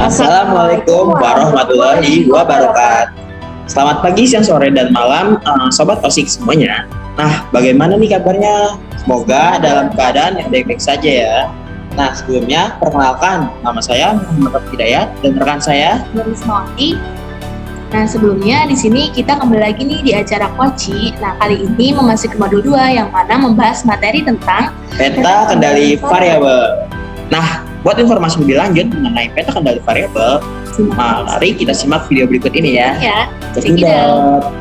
Assalamualaikum warahmatullahi wabarakatuh. Selamat pagi, siang, sore, dan malam, Sobat OSIK semuanya. Nah, bagaimana nih kabarnya? Semoga dalam keadaan yang baik-baik saja ya. Nah, sebelumnya, perkenalkan, nama saya Muhammad Hidayat dan rekan saya Ismawati. Nah, sebelumnya di sini kita kembali lagi nih di acara Koci. Nah, kali ini memasuki modul 2 yang mana membahas materi tentang peta kendali variabel. Nah, buat informasi lebih lanjut mengenai peta kendali variabel, mari kita simak video berikut ini ya. Check it out.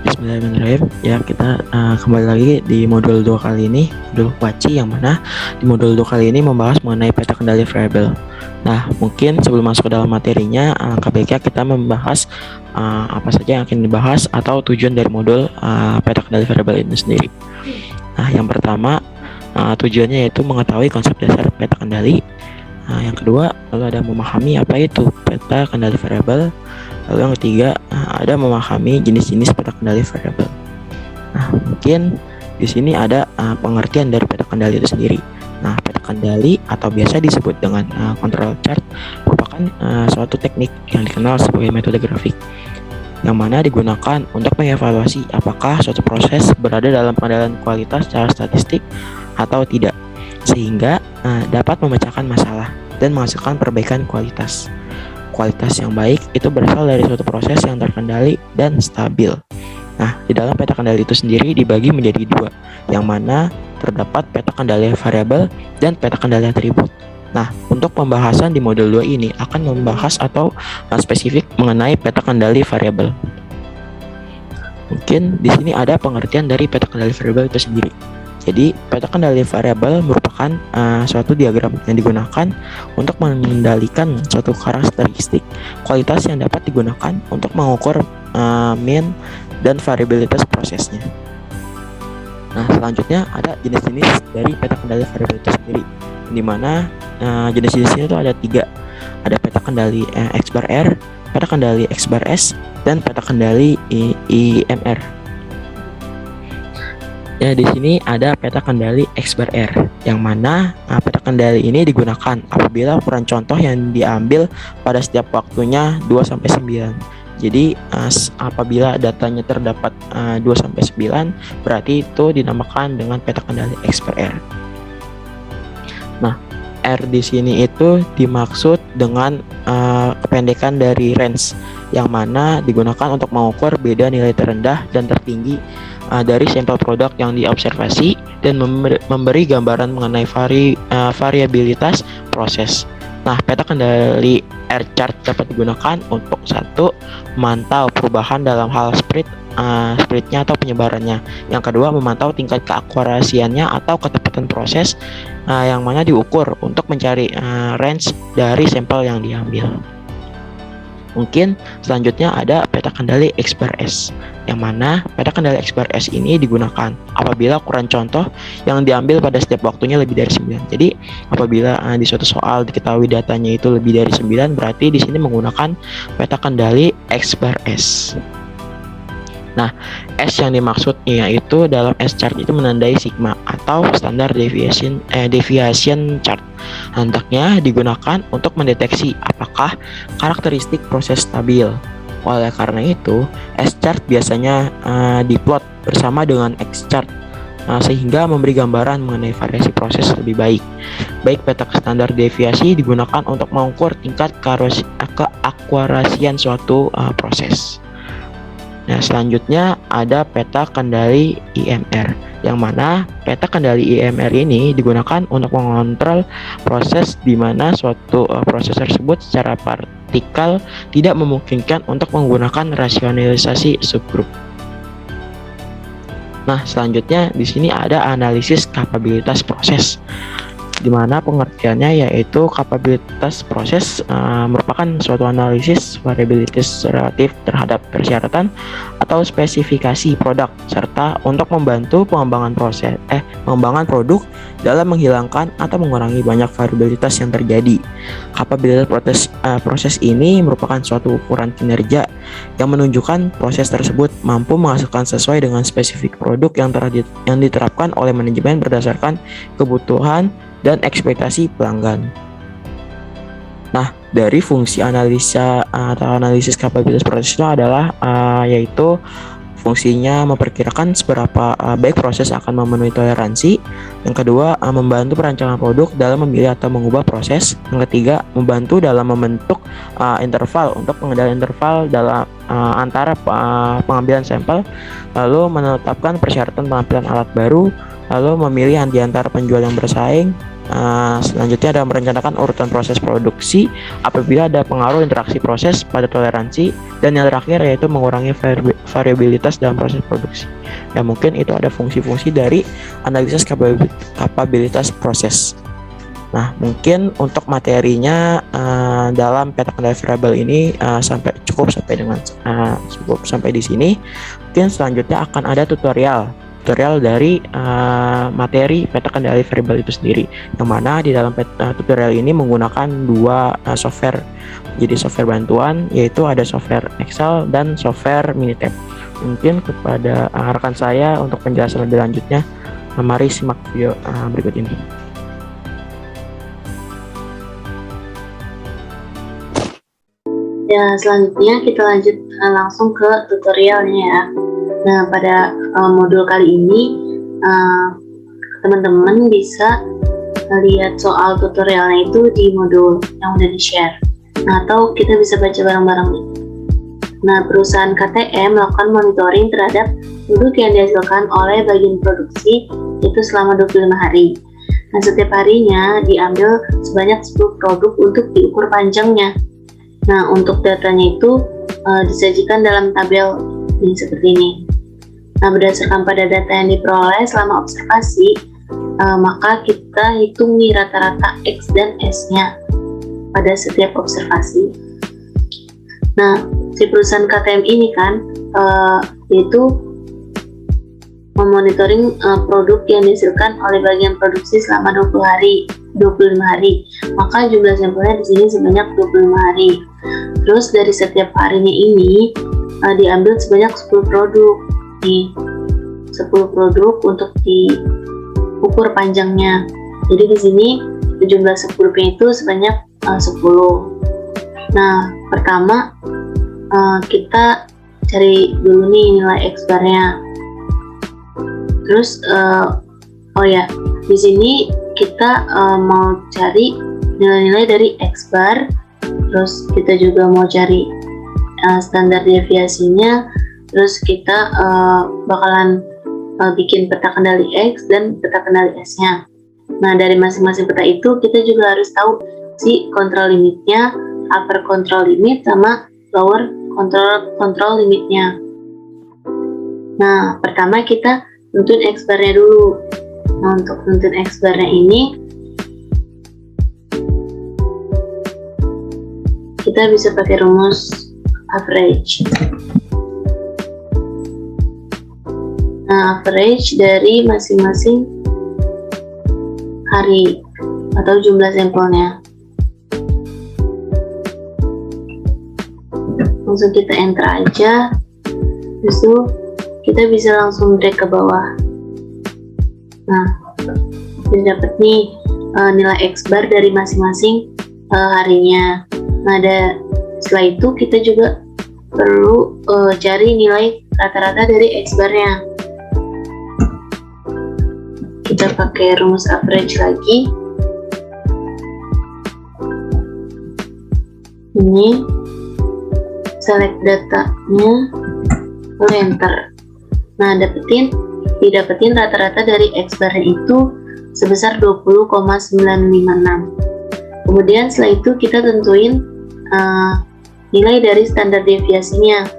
Bismillahirrahmanirrahim. Ya, kita kembali lagi di modul 2 kali ini, modul Kuaci, yang mana di modul 2 kali ini membahas mengenai peta kendali variabel. Nah, mungkin sebelum masuk ke dalam materinya, alangkah baiknya kita membahas apa saja yang akan dibahas atau tujuan dari modul peta kendali variabel ini sendiri. Nah, yang pertama, tujuannya yaitu mengetahui konsep dasar peta kendali. Yang kedua, lalu ada memahami apa itu peta kendali variabel. Lalu yang ketiga, ada memahami jenis-jenis peta kendali variabel. Nah, mungkin di sini ada pengertian dari peta kendali itu sendiri. Nah, peta kendali atau biasa disebut dengan control chart merupakan suatu teknik yang dikenal sebagai metode grafik, yang mana digunakan untuk mengevaluasi apakah suatu proses berada dalam pengendalian kualitas secara statistik atau tidak, sehingga dapat memecahkan masalah dan menghasilkan perbaikan kualitas. Kualitas yang baik itu berasal dari suatu proses yang terkendali dan stabil. Nah, di dalam peta kendali itu sendiri dibagi menjadi dua, yang mana terdapat peta kendali variabel dan peta kendali atribut. Nah, untuk pembahasan di modul 2 ini akan membahas atau spesifik mengenai peta kendali variabel. Mungkin di sini ada pengertian dari peta kendali variabel itu sendiri. Jadi, peta kendali variabel merupakan suatu diagram yang digunakan untuk mengendalikan suatu karakteristik kualitas yang dapat digunakan untuk mengukur mean dan variabilitas prosesnya. Nah, selanjutnya ada jenis-jenis dari peta kendali variabel itu sendiri, di mana jenis-jenisnya itu ada 3. Ada peta kendali X bar R, peta kendali X bar S, dan peta kendali IMR. Ya, di sini ada peta kendali X bar R, yang mana peta kendali ini digunakan apabila ukuran contoh yang diambil pada setiap waktunya 2-9. Jadi apabila datanya terdapat 2-9, berarti itu dinamakan dengan peta kendali X bar R. Nah, R di sini itu dimaksud dengan kependekan dari range, yang mana digunakan untuk mengukur beda nilai terendah dan tertinggi dari sampel produk yang diobservasi dan memberi gambaran mengenai variabilitas proses. Nah, peta kendali R chart dapat digunakan untuk 1. Memantau perubahan dalam hal spreadnya atau penyebarannya. Yang kedua, memantau tingkat keakurasiannya atau ketepatan proses yang mana diukur untuk mencari range dari sampel yang diambil. Mungkin selanjutnya ada peta kendali X bar S, yang mana peta kendali X bar S ini digunakan apabila ukuran contoh yang diambil pada setiap waktunya lebih dari 9. Jadi apabila di suatu soal diketahui datanya itu lebih dari 9, berarti di sini menggunakan peta kendali X bar S. Nah, S yang dimaksudnya yaitu dalam S chart itu menandai sigma atau standar deviation chart. Hendaknya digunakan untuk mendeteksi apakah karakteristik proses stabil. Oleh karena itu, S chart biasanya diplot bersama dengan X chart sehingga memberi gambaran mengenai variasi proses lebih baik. Baik peta standar deviasi digunakan untuk mengukur tingkat keakurasian suatu proses. Nah, selanjutnya ada peta kendali IMR, yang mana peta kendali IMR ini digunakan untuk mengontrol proses di mana suatu proses tersebut secara partikal tidak memungkinkan untuk menggunakan rasionalisasi subgrup. Nah, selanjutnya di sini ada analisis kapabilitas proses, di mana pengertiannya yaitu kapabilitas proses merupakan suatu analisis variabilitas relatif terhadap persyaratan atau spesifikasi produk, serta untuk membantu pengembangan produk dalam menghilangkan atau mengurangi banyak variabilitas yang terjadi. Kapabilitas proses ini merupakan suatu ukuran kinerja yang menunjukkan proses tersebut mampu menghasilkan sesuai dengan spesifik produk yang diterapkan oleh manajemen berdasarkan kebutuhan dan ekspektasi pelanggan. Nah, dari fungsi analisa atau analisis kapabilitas proses itu adalah yaitu fungsinya memperkirakan seberapa baik proses akan memenuhi toleransi. Yang kedua, membantu perancangan produk dalam memilih atau mengubah proses. Yang ketiga, membantu dalam membentuk interval untuk pengendalian interval dalam antara pengambilan sampel, lalu menetapkan persyaratan pengambilan alat baru, lalu memilih di antara penjual yang bersaing. Selanjutnya ada merencanakan urutan proses produksi apabila ada pengaruh interaksi proses pada toleransi, dan yang terakhir yaitu mengurangi variabilitas dalam proses produksi. Ya, mungkin itu ada fungsi-fungsi dari analisis kapabilitas proses. Nah, mungkin untuk materinya dalam peta kendali variabel ini cukup sampai di sini. Mungkin selanjutnya akan ada tutorial dari materi peta kendali variabel itu sendiri, yang mana di dalam tutorial ini menggunakan dua software, jadi software bantuan, yaitu ada software Excel dan software Minitab. Mungkin kepada rekan saya untuk penjelasan lebih lanjutnya, mari simak video berikut ini. Ya, selanjutnya kita lanjut langsung ke tutorialnya ya. Nah, pada modul kali ini teman-teman bisa lihat soal tutorialnya itu di modul yang udah di-share. Nah, atau kita bisa baca bareng-bareng nih. Nah, perusahaan KTM melakukan monitoring terhadap produk yang dihasilkan oleh bagian produksi itu selama 25 hari. Nah, setiap harinya diambil sebanyak 10 produk untuk diukur panjangnya. Nah, untuk datanya itu disajikan dalam tabel ini seperti ini. Nah, berdasarkan pada data yang diperoleh selama observasi, maka kita hitung nih rata-rata X dan S-nya pada setiap observasi. Nah, si perusahaan KTM ini kan yaitu memonitoring produk yang dihasilkan oleh bagian produksi selama 25 hari. Maka jumlah sampelnya di sini sebanyak 25 hari. Terus dari setiap harinya ini diambil sebanyak 10 produk. Nih, 10 produk untuk diukur panjangnya. Jadi di sini jumlah 10 itu sebanyak 10. Nah, pertama kita cari dulu nih nilai X-bar-nya. Terus di sini kita mau cari nilai-nilai dari X-bar. Terus kita juga mau cari standar deviasinya. Terus kita bakalan bikin peta kendali X dan peta kendali S-nya. Nah, dari masing-masing peta itu kita juga harus tahu si control limitnya, upper control limit sama lower control limitnya. Nah, pertama kita tentuin X-bar-nya dulu. Nah, untuk tentuin X-bar-nya ini kita bisa pakai rumus average. Nah, average dari masing-masing hari atau jumlah sampelnya. Langsung kita enter aja. Terus kita bisa langsung drag ke bawah. Nah, kita dapat nih nilai X-bar dari masing-masing harinya. Nah, setelah itu kita juga perlu cari nilai rata-rata dari X-bar-nya. Kita pakai rumus average lagi. Ini select datanya, lalu enter. Nah, didapetin rata-rata dari X-bar itu sebesar 20,956. Kemudian setelah itu kita tentuin nilai dari standar deviasinya.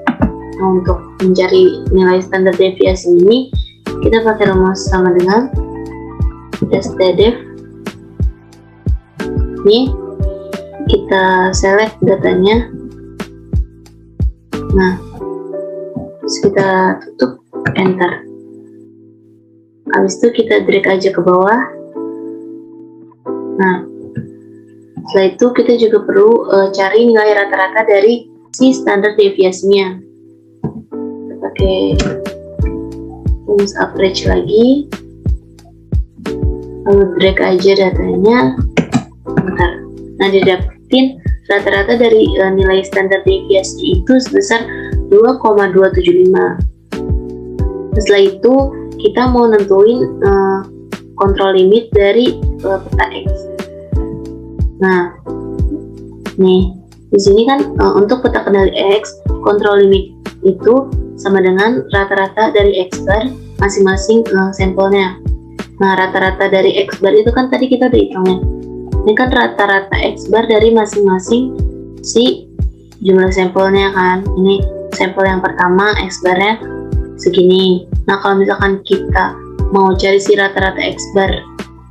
Nah, untuk mencari nilai standar deviasi ini kita pakai rumus sama dengan STDEV. Ini kita select datanya. Nah, terus kita tutup, enter. Habis itu kita drag aja ke bawah. Nah, setelah itu kita juga perlu cari nilai rata-rata dari si standar deviasinya. Kita pakai rumus average lagi. Lalu drag aja datanya. Bentar. Nah, didapetin rata-rata dari nilai standar deviasi itu sebesar 2,275. Setelah itu kita mau nentuin kontrol limit dari peta X. Nah, nih di sini kan untuk peta kendali X, kontrol limit itu sama dengan rata-rata dari X bar masing-masing sampelnya. Nah, rata-rata dari X bar itu kan tadi kita udah hitungnya. Ini kan rata-rata X bar dari masing-masing si jumlah sampelnya kan. Ini sampel yang pertama X barnya segini. Nah, kalau misalkan kita mau cari si rata-rata X bar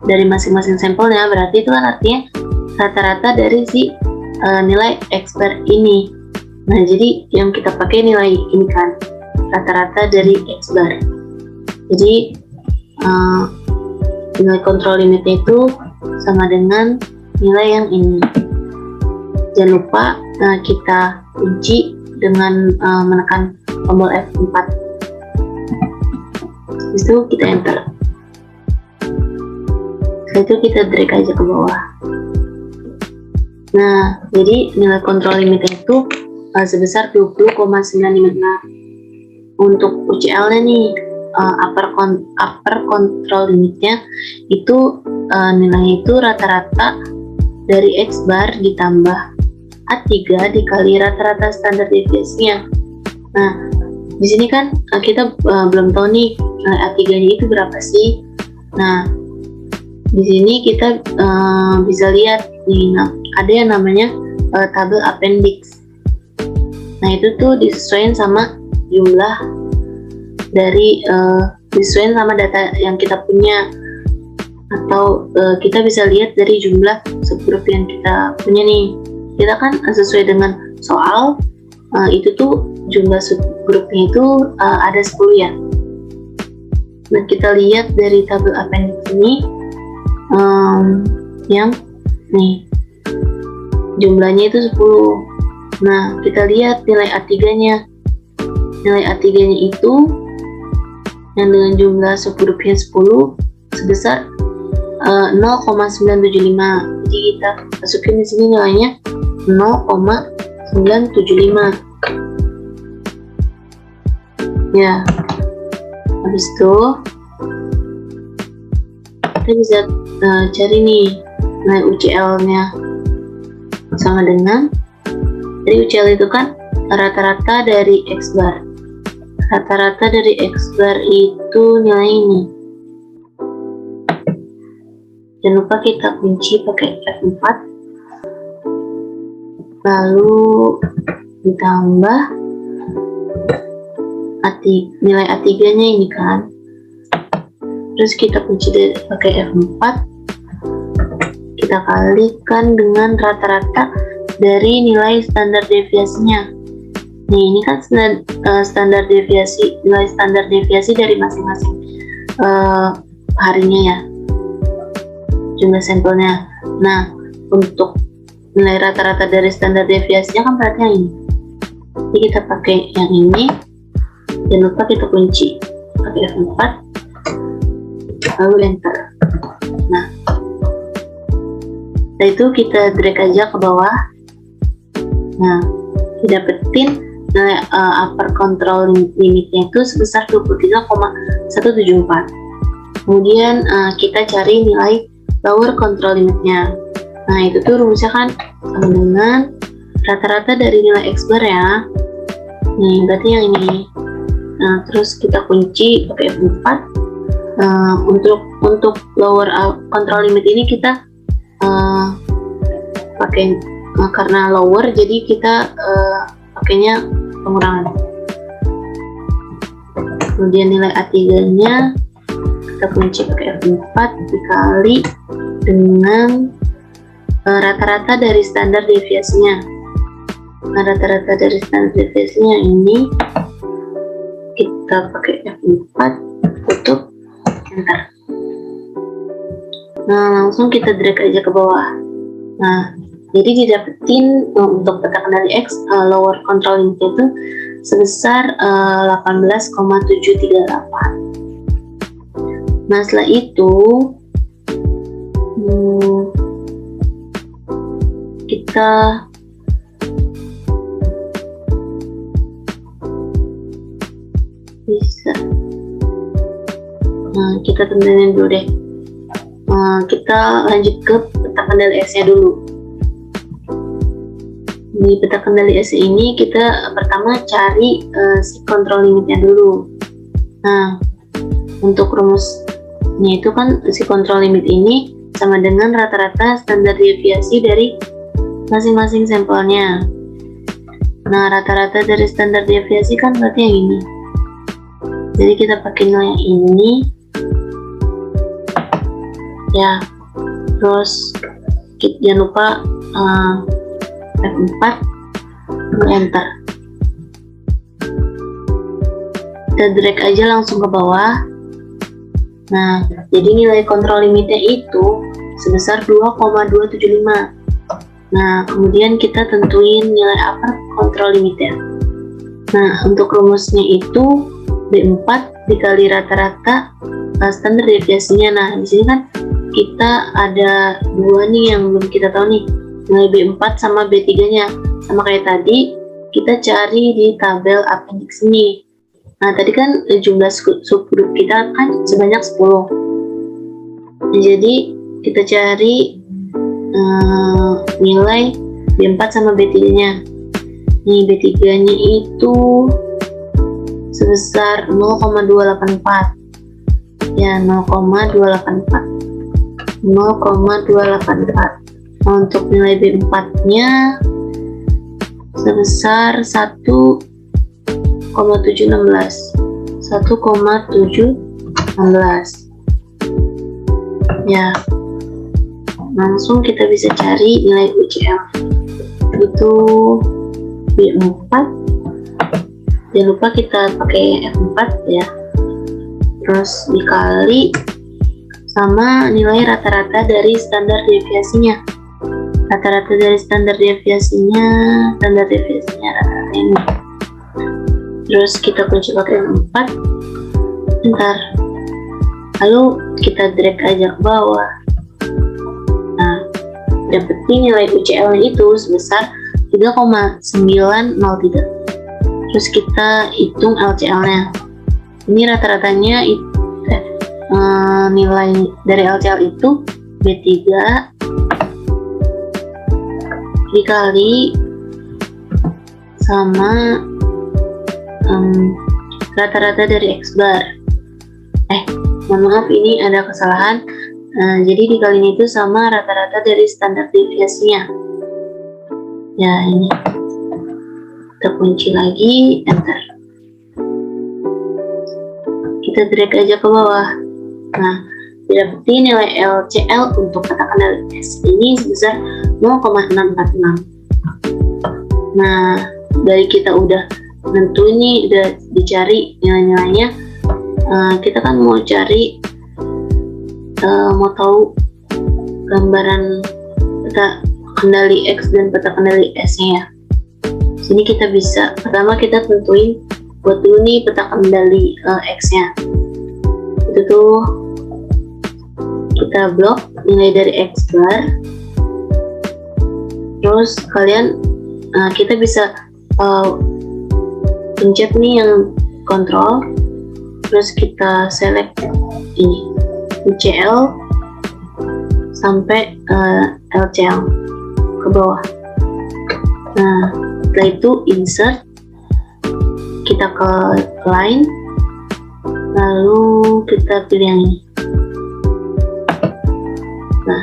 dari masing-masing sampelnya, berarti itu kan artinya rata-rata dari si nilai X bar ini. Nah, jadi yang kita pakai nilai ini kan, rata-rata dari X bar. Jadi nilai kontrol limitnya itu sama dengan nilai yang ini. Jangan lupa kita kunci dengan menekan tombol F4. Habis itu kita enter. Setelah itu kita drag aja ke bawah. Nah, jadi nilai kontrol limitnya itu sebesar 20,956. Untuk UCL-nya nih, upper control limitnya itu nilainya itu rata-rata dari X bar ditambah A3 dikali rata-rata standar deviasinya. Nah, di sini kan kita belum tahu nih A3-nya itu berapa sih. Nah, di sini kita bisa lihat nih, ada yang namanya tabel appendix. Nah, itu tuh disesuaikan sama jumlah dari disesuaikan sama data yang kita punya, atau kita bisa lihat dari jumlah subgroup yang kita punya nih. Kita kan sesuai dengan soal itu tuh jumlah subgrupnya itu ada 10 ya. Nah, kita lihat dari tabel appendix ini yang nih jumlahnya itu 10. Nah, kita lihat nilai A3-nya. Nilai A3-nya itu yang dengan jumlah subgrupnya 10 sebesar 0,975. Jadi kita masukin di sini nilainya 0,975. Ya. Habis itu kita bisa cari nih nilai UCL-nya sama dengan, jadi UCL itu kan rata-rata dari X bar. Rata-rata dari X bar itu nilai ini. Jangan lupa kita kunci pakai F4, lalu ditambah nilai A3-nya ini kan. Terus kita kunci pakai F4, kita kalikan dengan rata-rata dari nilai standar deviasinya. Nih, ini kan standar deviasi, nilai standar deviasi dari masing-masing harinya ya, jumlah sampelnya. Nah, untuk nilai rata-rata dari standar deviasinya kan berarti yang ini. Jadi kita pakai yang ini. Jangan lupa kita kunci pakai F4, lalu enter. Nah, setelah itu kita drag aja ke bawah. Nah, didapetin nilai upper control limitnya itu sebesar 23,174. Kemudian kita cari nilai lower control limitnya. Nah, itu tuh rumusnya kan sama dengan rata-rata dari nilai X bar ya. Nih, berarti yang ini. Nah, terus kita kunci pakai F4. Untuk lower control limit ini kita pakai karena lower, jadi kita pakainya pengurangan. Kemudian nilai A3-nya kita kunci pakai F4 dikali dengan rata-rata dari standar deviasinya. Nah, rata-rata dari standar deviasinya ini kita pakai F4, tutup, enter. Nah, langsung kita drag aja ke bawah. Nah, jadi didapetin untuk peta kendali X lower control limit itu sebesar 18,738. Nah, setelah itu kita kita tentuin dulu deh. Kita lanjut ke peta kendali S-nya dulu. Di peta kendali S ini kita pertama cari si kontrol limitnya dulu. Nah, untuk rumusnya itu kan si kontrol limit ini sama dengan rata-rata standar deviasi dari masing-masing sampelnya. Nah, rata-rata dari standar deviasi kan berarti yang ini. Jadi kita pakai nilai yang ini. Ya, terus jangan lupa F4, enter. Kita drag aja langsung ke bawah. Nah, jadi nilai kontrol limitnya itu sebesar 2,275. Nah, kemudian kita tentuin nilai upper kontrol limitnya. Nah, untuk rumusnya itu B4 dikali rata-rata standar deviasinya. Nah, di sini kan kita ada dua nih yang belum kita tahu nih, nilai B4 sama B3-nya. Sama kayak tadi, kita cari di tabel appendix ini. Nah, tadi kan jumlah subgrup kita kan sebanyak 10. Nah, jadi kita cari nilai B4 sama B3-nya. Nih, B3-nya itu sebesar 0,284. Ya, 0,284. Nah, untuk nilai B4-nya sebesar 1,716. Ya, langsung kita bisa cari nilai UCL. Itu B4. Jangan lupa kita pakai F4 ya. Terus dikali sama nilai rata-rata dari standar deviasinya. Rata-rata dari standar deviasinya rata-rata ini. Terus kita kunci pakai 4. Bentar. Lalu kita drag aja ke bawah. Nah, dapetin nilai UCL itu sebesar 3,903. Terus kita hitung LCL-nya. Ini rata-ratanya nilai dari LCL itu B3 dikali sama rata-rata dari X bar. Mohon maaf, ini ada kesalahan. Jadi dikalinya itu sama rata-rata dari standar deviasinya. Ya, ini kita kunci lagi, enter. Kita drag aja ke bawah. Nah, didapetin nilai LCL untuk peta kendali S ini sebesar 0,646. Nah, dari kita udah nentuin nih, udah dicari nilai-nilainya. Kita kan mau cari, mau tahu gambaran peta kendali X dan peta kendali S-nya. Sini kita bisa, pertama kita tentuin buat dulu nih peta kendali X-nya. Itu tuh kita blok nilai dari X bar. Terus kalian kita bisa pencet nih yang kontrol. Terus kita select ini UCL sampai LCL ke bawah. Nah, setelah itu insert, kita ke line, lalu kita pilih yang ini. Nah,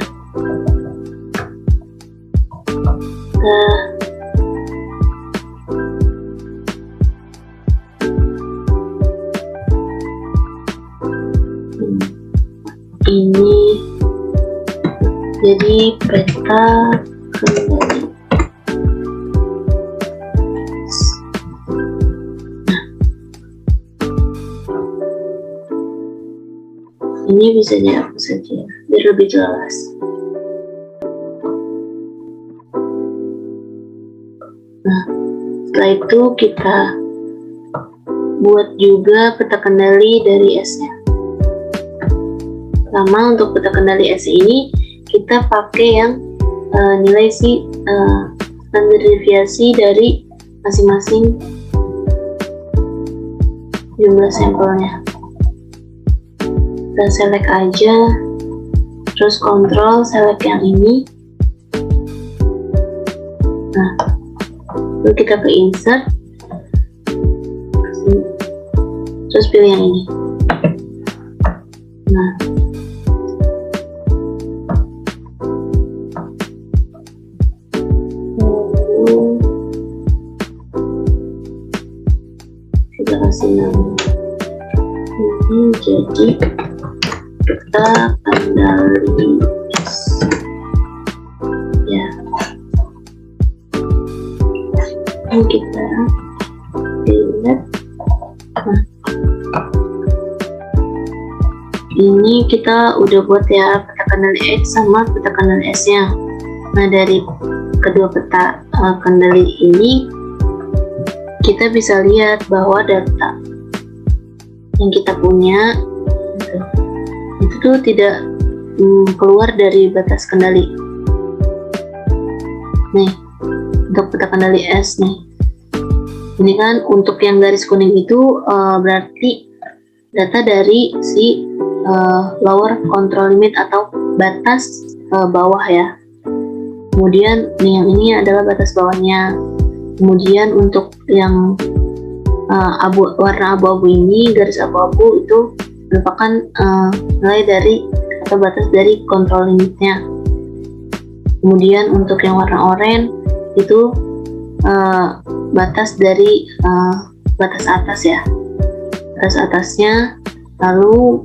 ini jadi peta kendali. Ini bisa dihapus saja biar lebih jelas. Nah, setelah itu kita buat juga peta kendali dari S-nya. Pertama, untuk peta kendali S ini kita pakai yang nilai standar deviasi dari masing-masing jumlah sampelnya. kita select aja, terus kontrol select yang ini. Nah, lalu kita ke insert, terus pilih yang ini. Nah, lalu kita kasih nama ini jadi peta kendali S. Ya, ini kita lihat. Nah, ini kita udah buat ya peta kendali X sama peta kendali S nya. Nah, dari kedua peta kendali ini kita bisa lihat bahwa data yang kita punya itu tuh tidak keluar dari batas kendali. Nih, untuk peta kendali S nih, ini kan untuk yang garis kuning itu berarti data dari si lower control limit atau batas bawah ya. Kemudian nih yang ini adalah batas bawahnya. Kemudian untuk yang warna abu-abu ini, garis abu-abu itu merupakan nilai dari atau batas dari control limitnya. Kemudian untuk yang warna oranye itu batas dari batas atas ya, batas atasnya. Lalu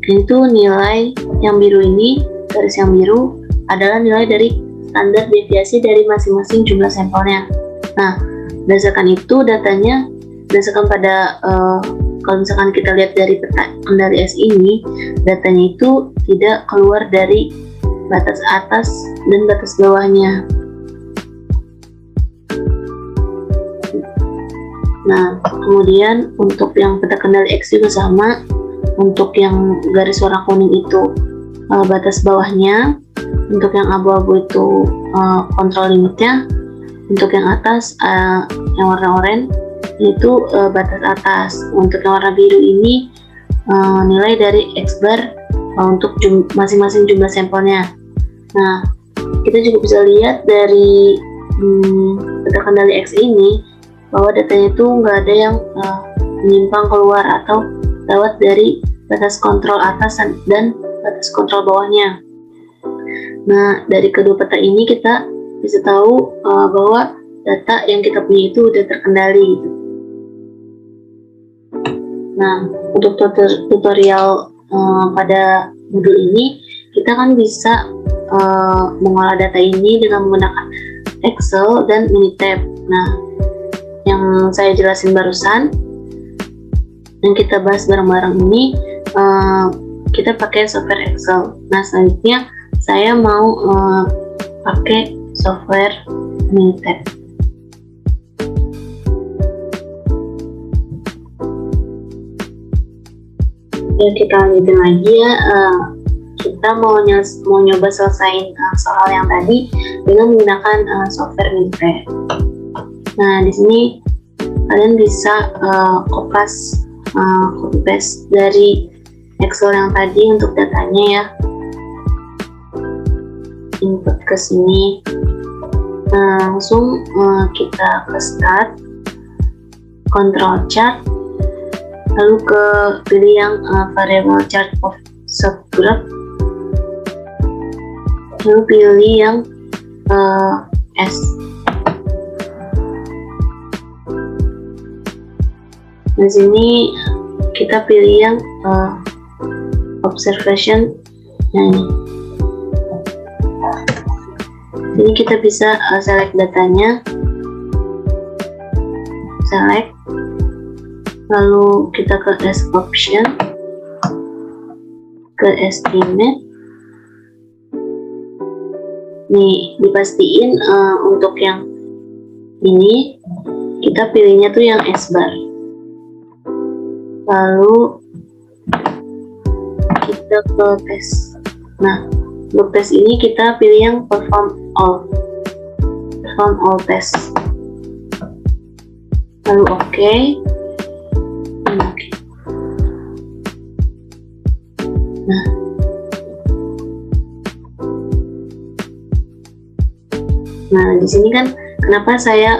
itu nilai yang biru ini, garis yang biru adalah nilai dari standar deviasi dari masing-masing jumlah sampelnya. Nah, berdasarkan itu datanya, berdasarkan pada kalau misalkan kita lihat dari peta kendali S ini, datanya itu tidak keluar dari batas atas dan batas bawahnya. Nah, kemudian untuk yang peta kendali X juga sama. Untuk yang garis warna kuning itu batas bawahnya, untuk yang abu-abu itu kontrol limitnya, untuk yang atas yang warna oranye itu batas atas. Untuk yang warna biru ini nilai dari X bar untuk masing-masing jumlah sampelnya. Nah, kita juga bisa lihat dari peta kendali X ini bahwa datanya itu nggak ada yang menyimpang keluar atau lewat dari batas kontrol atas dan batas kontrol bawahnya. Nah, dari kedua peta ini kita bisa tahu bahwa data yang kita punya itu udah terkendali gitu. Nah, untuk tutorial pada modul ini kita kan bisa mengolah data ini dengan menggunakan Excel dan Minitab. Nah, yang saya jelasin barusan yang kita bahas bareng-bareng ini kita pakai software Excel. Nah, selanjutnya saya mau pakai software Minitab. Ya, kita lanjutin lagi ya. Kita mau nyoba selesaiin soal yang tadi dengan menggunakan software Minitab. Nah, di sini kalian bisa copy paste dari Excel yang tadi untuk datanya ya. Input ke sini. Langsung kita ke start, control chart, lalu ke pilih yang variable chart of subgraph, lalu pilih yang S. Di sini kita pilih yang observation. Nah, ini kita bisa select datanya, select, lalu kita ke S option, ke estimate. Nih, dipastiin untuk yang ini kita pilihnya tuh yang S bar. Lalu kita ke tes. Nah, untuk tes ini kita pilih yang perform all test. Lalu oke. Nah, di sini kan kenapa saya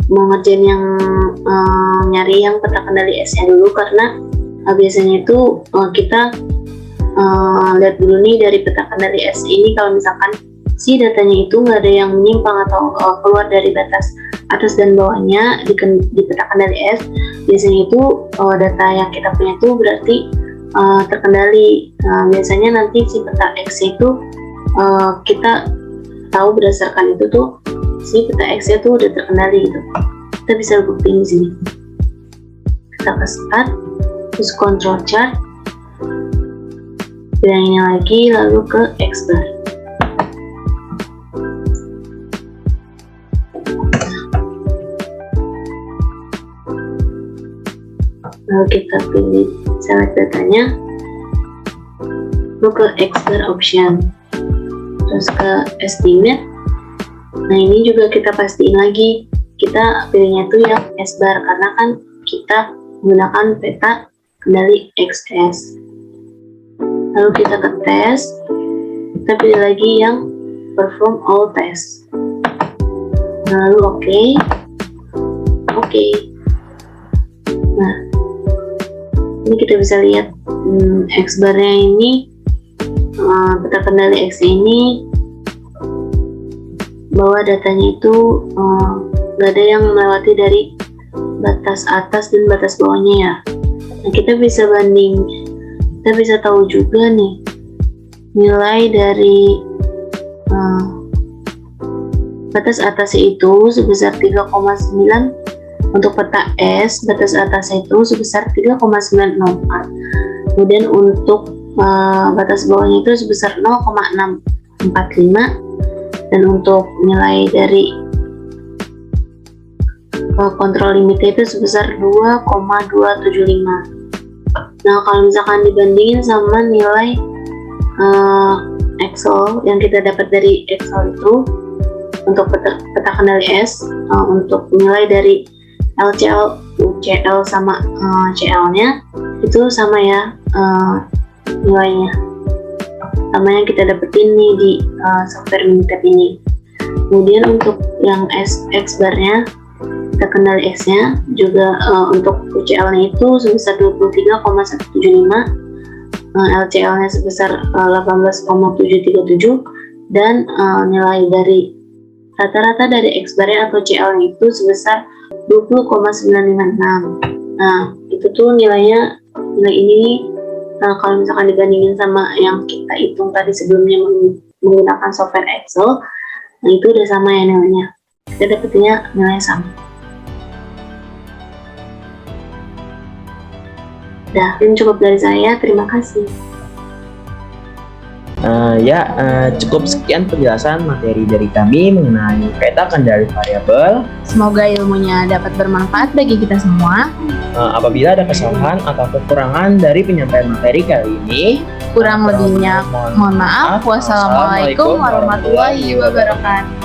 mau ngerjain yang nyari yang peta kendali S-nya dulu, karena biasanya itu kita lihat dulu nih dari peta kendali S ini, kalau misalkan si datanya itu nggak ada yang menyimpang atau keluar dari batas atas dan bawahnya di peta kendali S, biasanya itu data yang kita punya itu berarti terkendali. Biasanya nanti si peta X itu kita tahu berdasarkan itu tuh si peta X nya tuh udah terkendali gitu. Kita bisa buktiin di sini. Kita ke start, terus control chart, bilangnya lagi, lalu ke X bar. Lalu kita pilih select datanya, lalu ke X bar option, terus ke estimate. Nah, ini juga kita pastiin lagi, kita pilihnya tuh yang S bar karena kan kita menggunakan peta kendali XS. Lalu kita ke test, kita pilih lagi yang perform all test. Lalu oke. Nah, ini kita bisa lihat X barnya ini, peta kendali X ini bahwa datanya itu nggak ada yang melewati dari batas atas dan batas bawahnya ya. Nah, kita bisa tahu juga nih nilai dari batas atasnya itu sebesar 3,9. Untuk peta S, batas atasnya itu sebesar 3,904. Kemudian untuk batas bawahnya itu sebesar 0,645. Dan untuk nilai dari kontrol limitnya itu sebesar 2,275. Nah, kalau misalkan dibandingin sama nilai Excel yang kita dapat dari Excel itu, untuk peta kendali S, untuk nilai dari LCL, UCL sama CL-nya itu sama ya nilainya, sama yang kita dapetin nih di software Minitab ini. Kemudian untuk yang X bar-nya, peta kendali X-nya juga untuk UCL-nya itu sebesar 23,175, LCL-nya sebesar 18,737, dan nilai dari rata-rata dari X bar-nya atau CL-nya itu sebesar 20,956. Nah, itu tuh nilai ini kalau misalkan dibandingin sama yang kita hitung tadi sebelumnya menggunakan software Excel, nah itu udah sama ya nilainya. Kita dapetinnya nilai sama. Udah, ini cukup dari saya. Terima kasih. Cukup sekian penjelasan materi dari kami mengenai peta kendali variabel. Semoga ilmunya dapat bermanfaat bagi kita semua. Apabila ada kesalahan atau kekurangan dari penyampaian materi kali ini, Kurang lebihnya mohon maaf. Wassalamualaikum warahmatullahi wabarakatuh.